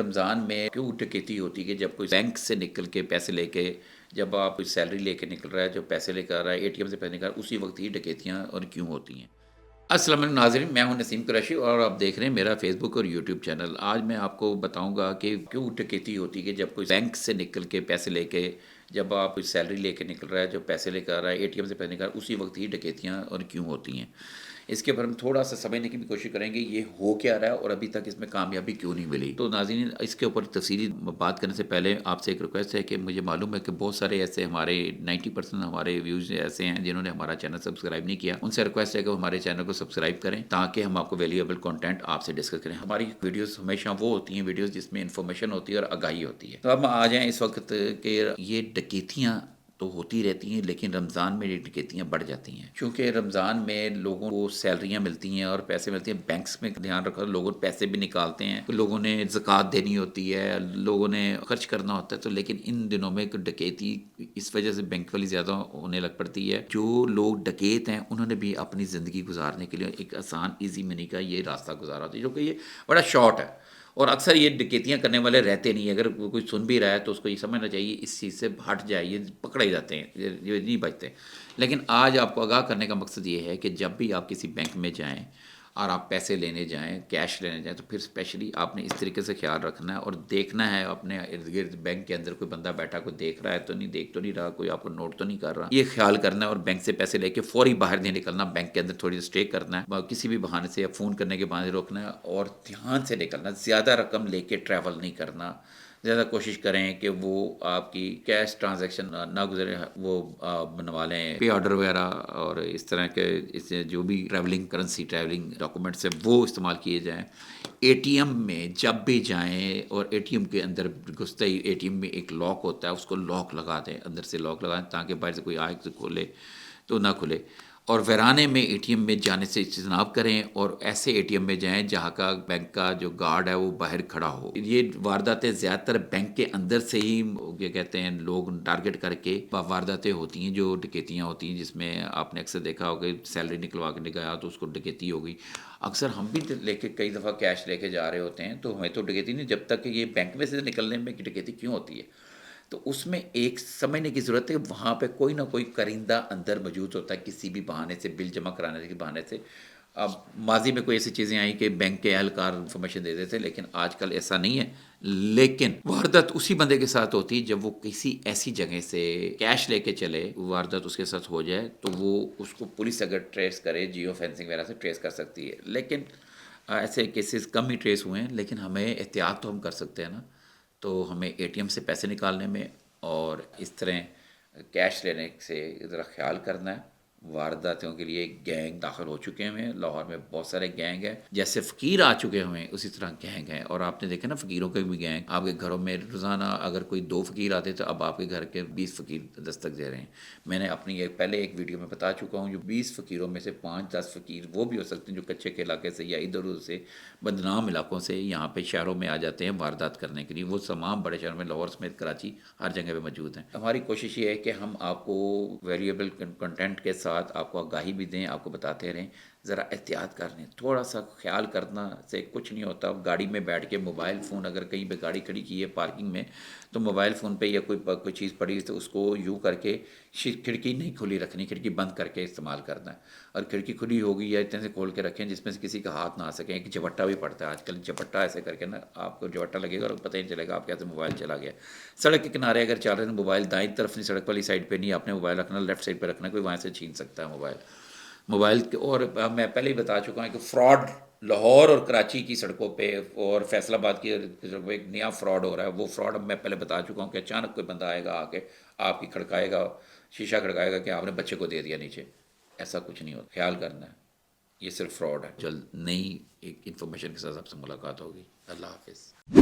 رمضان میں کیوں ڈکیتی ہوتی ہے کہ جب کوئی بینک سے نکل کے پیسے لے کے، جب آپ کوئی سیلری لے کے نکل رہا ہے، جو پیسے لے کے آ رہا ہے اے ٹی ایم سے پیسے نکال رہا ہے، اسی وقت ہی ڈکیتیاں اور کیوں ہوتی ہیں؟ السلام علیکم ناظرین، میں ہوں نسیم قریشی اور آپ دیکھ رہے ہیں میرا فیس بک اور یوٹیوب چینل۔ آج میں آپ کو بتاؤں گا کہ کیوں ڈکیتی ہوتی ہے کہ جب کوئی بینک سے نکل کے پیسے لے کے، جب آپ کوئی سیلری لے کے نکل رہا ہے، جو پیسے لے کے آ رہا ہے اے ٹی ایم سے پیسے نکال رہا ہے، اسی وقت ہی ڈکیتیاں اور کیوں ہوتی ہیں۔ اس کے اوپر ہم تھوڑا سا سمجھنے کی بھی کوشش کریں گے یہ ہو کیا رہا ہے اور ابھی تک اس میں کامیابی کیوں نہیں ملی۔ تو ناظرین، اس کے اوپر تفصیلی بات کرنے سے پہلے آپ سے ایک ریکویسٹ ہے کہ مجھے معلوم ہے کہ بہت سارے ایسے ہمارے 90% ہمارے ویوز ایسے ہیں جنہوں نے ہمارا چینل سبسکرائب نہیں کیا۔ ان سے ریکویسٹ ہے کہ وہ ہمارے چینل کو سبسکرائب کریں تاکہ ہم آپ کو ویلیویبل کنٹینٹ آپ سے ڈسکس کریں۔ ہماری ویڈیوز ہمیشہ وہ ہوتی ہیں ویڈیوز جس میں انفارمیشن ہوتی ہے اور آگاہی ہوتی ہے۔ تو اب آ جائیں اس وقت کہ یہ ڈکیتیاں تو ہوتی رہتی ہیں، لیکن رمضان میں یہ ڈکیتیاں بڑھ جاتی ہیں کیونکہ رمضان میں لوگوں کو سیلریاں ملتی ہیں اور پیسے ملتے ہیں۔ بینکس میں دھیان رکھو، لوگوں پیسے بھی نکالتے ہیں، لوگوں نے زکوٰۃ دینی ہوتی ہے، لوگوں نے خرچ کرنا ہوتا ہے، تو لیکن ان دنوں میں ڈکیتی اس وجہ سے بینک والی زیادہ ہونے لگ پڑتی ہے۔ جو لوگ ڈکیت ہیں انہوں نے بھی اپنی زندگی گزارنے کے لیے ایک آسان ایزی منی کا یہ راستہ گزارا ہوتا ہے، جو کہ یہ بڑا شارٹ ہے، اور اکثر یہ ڈکیتیاں کرنے والے رہتے نہیں ہیں۔ اگر کوئی سن بھی رہا ہے تو اس کو یہ سمجھنا چاہیے اس چیز سے ہٹ جائے، یہ پکڑے جاتے ہیں، یہ نہیں بچتے۔ لیکن آج آپ کو آگاہ کرنے کا مقصد یہ ہے کہ جب بھی آپ کسی بینک میں جائیں اور آپ پیسے لینے جائیں، کیش لینے جائیں، تو پھر اسپیشلی آپ نے اس طریقے سے خیال رکھنا ہے اور دیکھنا ہے اپنے ارد گرد بینک کے اندر کوئی بندہ بیٹھا، کوئی دیکھ رہا ہے تو نہیں، دیکھ تو نہیں رہا، کوئی آپ کو نوٹ تو نہیں کر رہا، یہ خیال کرنا ہے۔ اور بینک سے پیسے لے کے فوری باہر نہیں نکلنا، بینک کے اندر تھوڑی دیر اسٹے کرنا ہے، کسی بھی بہانے سے یا فون کرنے کے بہانے روکنا ہے، اور دھیان سے نکلنا، زیادہ رقم لے کے ٹریول نہیں کرنا۔ زیادہ کوشش کریں کہ وہ آپ کی کیش ٹرانزیکشن نہ گزرے، وہ بنوا لیں پے آرڈر وغیرہ، اور اس طرح کے اس سے جو بھی ٹریولنگ کرنسی، ٹریولنگ ڈاکومنٹس ہیں وہ استعمال کیے جائیں۔ اے ٹی ایم میں جب بھی جائیں اور اے ٹی ایم کے اندر گھستے ہی اے ٹی ایم میں ایک لاک ہوتا ہے، اس کو لاک لگا دیں، اندر سے لاک لگا دیں تاکہ باہر سے کوئی آئے تو کھولے تو نہ کھلے۔ اور ویرانے میں اے ٹی ایم میں جانے سے اجتناب کریں، اور ایسے اے ٹی ایم میں جائیں جہاں کا بینک کا جو گارڈ ہے وہ باہر کھڑا ہو۔ یہ وارداتیں زیادہ تر بینک کے اندر سے ہی کیا کہتے ہیں لوگ ٹارگٹ کر کے وارداتیں ہوتی ہیں، جو ڈکیتیاں ہوتی ہیں، جس میں آپ نے اکثر دیکھا ہوگا سیلری نکلوا کے گیا تو اس کو ڈکیتی ہو گئی۔ اکثر ہم بھی لے کے کئی دفعہ کیش لے کے جا رہے ہوتے ہیں تو ہمیں تو ڈکیتی نہیں، جب تک کہ یہ بینک میں سے نکلنے میں ڈکیتی کیوں ہوتی ہے، تو اس میں ایک سمجھنے کی ضرورت ہے کہ وہاں پہ کوئی نہ کوئی کرندہ اندر موجود ہوتا ہے، کسی بھی بہانے سے، بل جمع کرانے کے بہانے سے۔ اب ماضی میں کوئی ایسی چیزیں آئیں کہ بینک کے اہلکار انفارمیشن دے دیتے، لیکن آج کل ایسا نہیں ہے۔ لیکن واردات اسی بندے کے ساتھ ہوتی ہے جب وہ کسی ایسی جگہ سے کیش لے کے چلے، واردات اس کے ساتھ ہو جائے تو وہ اس کو پولیس اگر ٹریس کرے، جیو فینسنگ وغیرہ سے ٹریس کر سکتی ہے۔ لیکن ایسے کیسز کم ہی ٹریس ہوئے ہیں، لیکن ہمیں احتیاط تو ہم کر سکتے ہیں نا۔ تو ہمیں اے ٹی ایم سے پیسے نکالنے میں اور اس طرح کیش لینے سے ذرا خیال کرنا ہے۔ وارداتوں کے لیے گینگ داخل ہو چکے ہیں، لاہور میں بہت سارے گینگ ہیں، جیسے فقیر آ چکے ہوئے اسی طرح گینگ ہیں، اور آپ نے دیکھا نا فقیروں کے بھی گینگ، آپ کے گھروں میں روزانہ اگر کوئی 2 فقیر آتے تو اب آپ کے گھر کے 20 فقیر دستک دے رہے ہیں۔ میں نے اپنی پہلے ایک ویڈیو میں بتا چکا ہوں، جو 20 فقیروں میں سے 5-10 فقیر وہ بھی ہو سکتے ہیں جو کچے کے علاقے سے یا ادھر ادھر سے بدنام علاقوں سے یہاں پہ شہروں میں آ جاتے ہیں واردات کرنے کے لیے۔ وہ تمام بڑے شہروں میں، لاہور سمیت کراچی، ہر جگہ پہ موجود ہیں۔ ہماری کوشش یہ ہے کہ ہم آپ کو ویریبل کنٹینٹ کے ساتھ آپ کو آگاہی بھی دیں، آپ کو بتاتے رہیں، ذرا احتیاط کر لیں، تھوڑا سا خیال کرنا سے کچھ نہیں ہوتا۔ گاڑی میں بیٹھ کے موبائل فون، اگر کہیں پہ گاڑی کھڑی کی ہے پارکنگ میں، تو موبائل فون پہ یا کوئی چیز پڑی تو اس کو یوں کر کے کھڑکی نہیں کھلی رکھنی، کھڑکی بند کر کے استعمال کرنا ہے۔ اور کھڑکی کھلی ہوگی یا اتنے سے کھول کے رکھیں جس میں سے کسی کا ہاتھ نہ آ سکے۔ ایک جپٹا بھی پڑتا ہے آج کل، جپٹا ایسے کر کے نا آپ کو جپٹا لگے گا اور پتہ ہی نہیں چلے گا آپ کیسے موبائل چلا گیا۔ سڑک کے کنارے اگر چل رہے ہیں موبائل دائیں طرف نہیں، سڑک والی سائڈ پہ نہیں آپ نے موبائل رکھنا، لیفٹ سائڈ پہ رکھنا، کوئی وہاں سے چھین سکتا ہے موبائل اور میں پہلے ہی بتا چکا ہوں کہ فراڈ لاہور اور کراچی کی سڑکوں پہ اور فیصل آباد کی سڑکوں پہ ایک نیا فراڈ ہو رہا ہے۔ وہ فراڈ اب میں پہلے بتا چکا ہوں کہ اچانک کوئی بندہ آئے گا، آ کے آپ کی کھڑکائے گا، شیشہ کھڑکائے گا کہ آپ نے بچے کو دے دیا نیچے۔ ایسا کچھ نہیں ہوتا، خیال کرنا ہے، یہ صرف فراڈ ہے۔ جلد نئی ایک انفارمیشن کے ساتھ آپ سے ملاقات ہوگی۔ اللہ حافظ۔